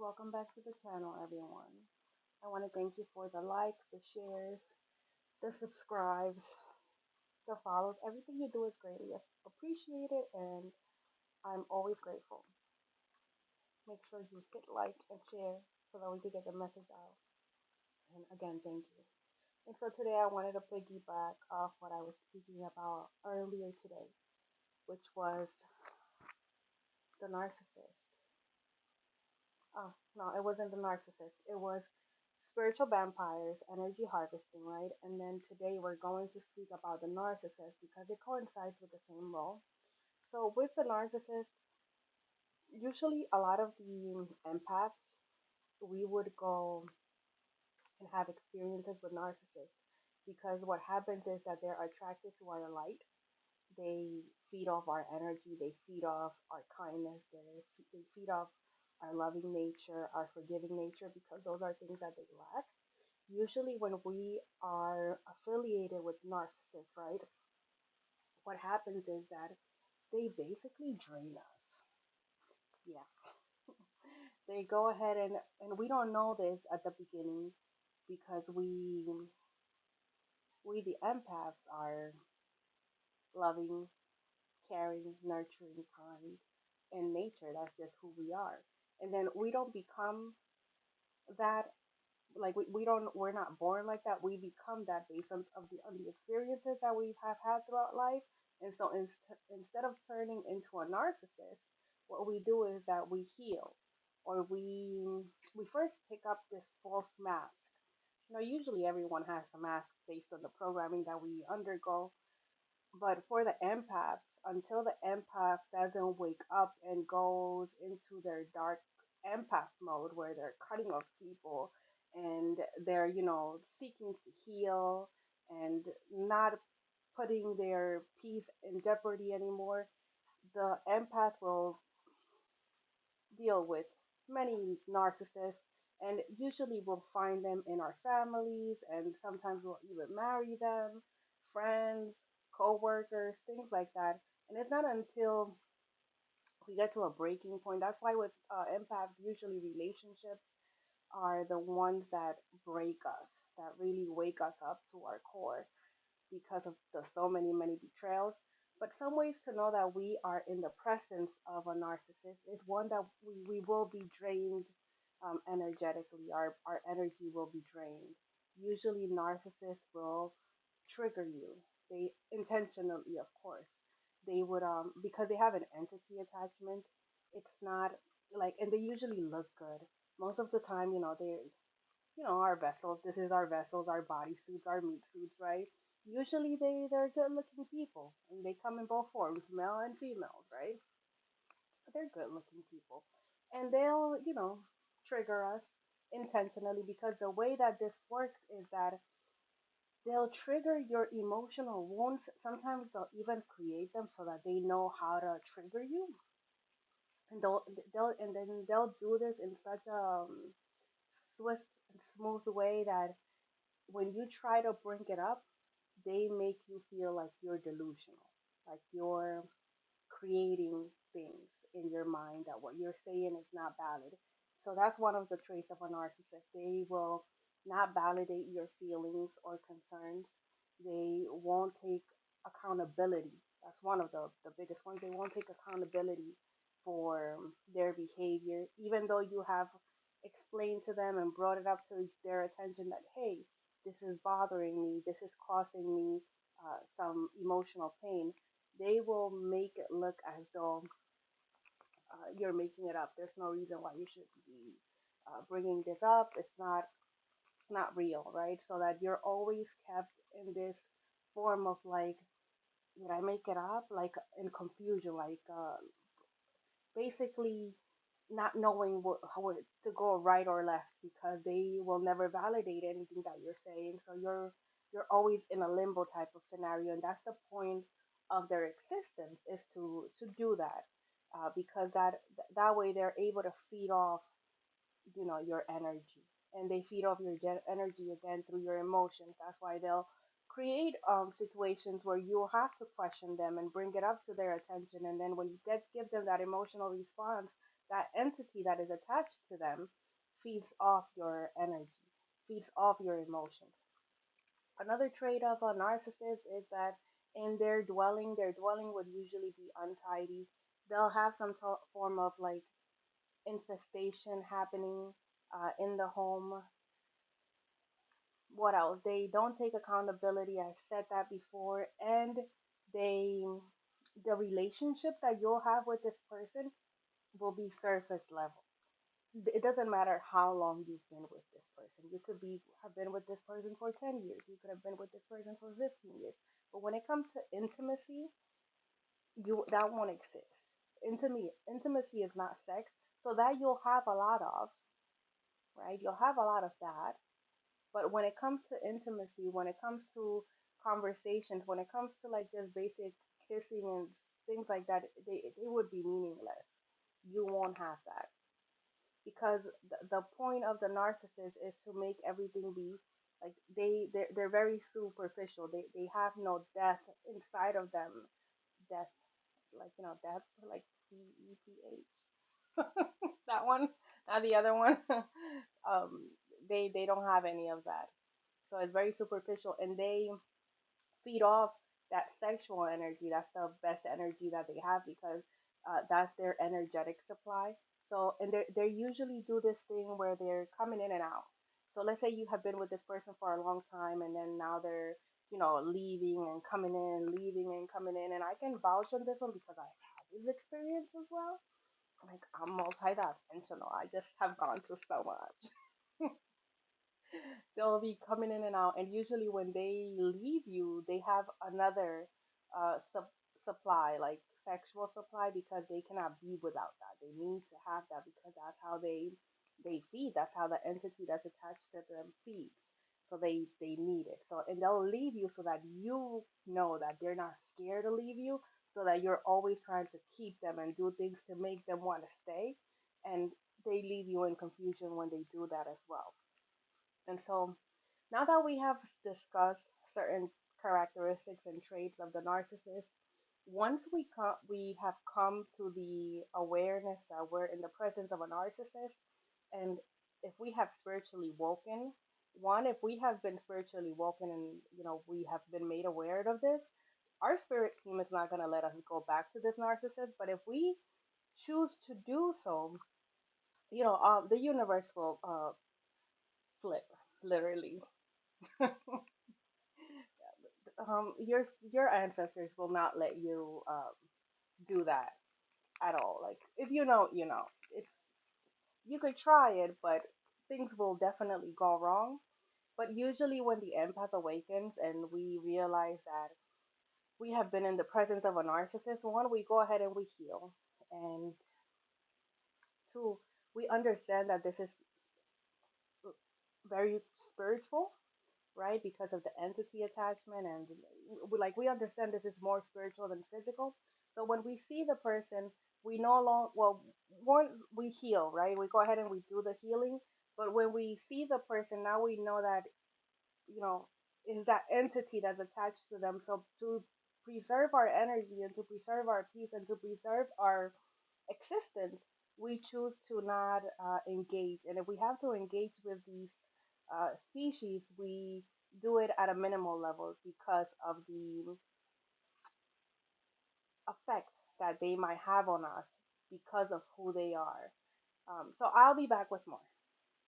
Welcome back to the channel, everyone. I want to thank you for the likes, the shares, the subscribes, the follows. Everything you do is greatly appreciated, and I'm always grateful. Make sure you hit like and share so that we can get the message out. And again, thank you. And so today I wanted to piggyback off what I was speaking about earlier today, which was the narcissist. Oh, no, it wasn't the narcissist. It was spiritual vampires, energy harvesting, right? And then today we're going to speak about the narcissist because it coincides with the same role. So with the narcissist, usually a lot of the empaths, we would go and have experiences with narcissists because what happens is that they're attracted to our light. They feed off our energy, they feed off our kindness, they feed off our loving nature, our forgiving nature, because those are things that they lack. Usually, when we are affiliated with narcissists, right, what happens is that they basically drain us. Yeah, they go ahead and we don't know this at the beginning because we the empaths are loving, caring, nurturing, kind in nature. That's just who we are. And then we don't become that, like we're not born like that. We become that based on the experiences that we have had throughout life. And so instead of turning into a narcissist, what we do is that we heal, or we first pick up this false mask. Usually everyone has a mask based on the programming that we undergo, but for the empaths, until the empath doesn't wake up and goes into their dark empath mode where they're cutting off people and they're, seeking to heal and not putting their peace in jeopardy anymore, the empath will deal with many narcissists, and usually we'll find them in our families, and sometimes we'll even marry them, friends, co-workers, things like that. And it's not until we get to a breaking point. That's why with empaths, usually relationships are the ones that break us, that really wake us up to our core because of the so many betrayals. But some ways to know that we are in the presence of a narcissist is one that we will be drained energetically. Our energy will be drained. Usually, narcissists will trigger you. They intentionally, of course. They would because they have an entity attachment. It's not like, and they usually look good. Most of the time, our vessels. This is our vessels, our body suits, our meat suits, right? Usually they're good looking people, and they come in both forms, male and females, right? But they're good looking people, and they'll trigger us intentionally because the way that this works is that they'll trigger your emotional wounds. Sometimes they'll even create them so that they know how to trigger you, and then they'll do this in such a swift and smooth way that when you try to bring it up, they make you feel like you're delusional, like you're creating things in your mind that what you're saying is not valid. So that's one of the traits of a narcissist. They will not validate your feelings or concerns. They won't take accountability. That's one of the biggest ones. They won't take accountability for their behavior, even though you have explained to them and brought it up to their attention that, hey, this is bothering me, this is causing me some emotional pain. They will make it look as though you're making it up. There's no reason why you should be bringing this up. It's not real, right? So that you're always kept in this form of like, did I make it up? Like in confusion, like basically not knowing how to go right or left because they will never validate anything that you're saying. So you're always in a limbo type of scenario, and that's the point of their existence is to do that, because that way they're able to feed off your energy, and they feed off your energy again through your emotions. That's why they'll create situations where you'll have to question them and bring it up to their attention, and then when you give them that emotional response, that entity that is attached to them feeds off your energy, feeds off your emotions. Another trait of a narcissist is that in their dwelling would usually be untidy. They'll have some form of like infestation happening in the home. What else? They don't take accountability. I said that before. And they, the relationship that you'll have with this person will be surface level. It doesn't matter how long you've been with this person. You could be have been with this person for 10 years. You could have been with this person for 15 years. But when it comes to intimacy, you that won't exist. Intimacy is not sex. So that you'll have a lot of, right? You'll have a lot of that. But when it comes to intimacy, when it comes to conversations, when it comes to like just basic kissing and things like that, they would be meaningless. You won't have that because the point of the narcissist is to make everything be like they're very superficial. They have no depth inside of them. Depth, like depth, like DEPH. That one, not the other one. um, they don't have any of that. So it's very superficial, and they feed off that sexual energy. That's the best energy that they have because that's their energetic supply. So, and they usually do this thing where they're coming in and out. So let's say you have been with this person for a long time, and then now they're leaving and coming in, leaving and coming in. And I can vouch on this one because I had this experience as well. Like I'm multi-dimensional. I just have gone through so much. They'll be coming in and out, and usually when they leave you, they have another supply, like sexual supply, because they cannot be without that. They need to have that because that's how they feed. That's how the entity that's attached to them feeds. So they need it. So and they'll leave you so that you know that they're not scared to leave you, so that you're always trying to keep them and do things to make them want to stay, and they leave you in confusion when they do that as well. And so now that we have discussed certain characteristics and traits of the narcissist, once we have come to the awareness that we're in the presence of a narcissist, and if we have spiritually woken, one, if we have been spiritually woken and we have been made aware of this, our spirit team is not going to let us go back to this narcissist. But if we choose to do so, the universe will flip, literally. Your ancestors will not let you do that at all. Like if you know, you know. It's you could try it, but things will definitely go wrong. But usually, when the empath awakens and we realize that we have been in the presence of a narcissist, one, we go ahead and we heal, and two, we understand that this is very spiritual, right? Because of the entity attachment, and we understand this is more spiritual than physical. So when we see the person, we no longer one, we heal, right? We go ahead and we do the healing. But when we see the person, now we know that you know is that entity that's attached to them. So to preserve our energy and to preserve our peace and to preserve our existence, we choose to not engage. And if we have to engage with these species, we do it at a minimal level because of the effect that they might have on us because of who they are. So I'll be back with more.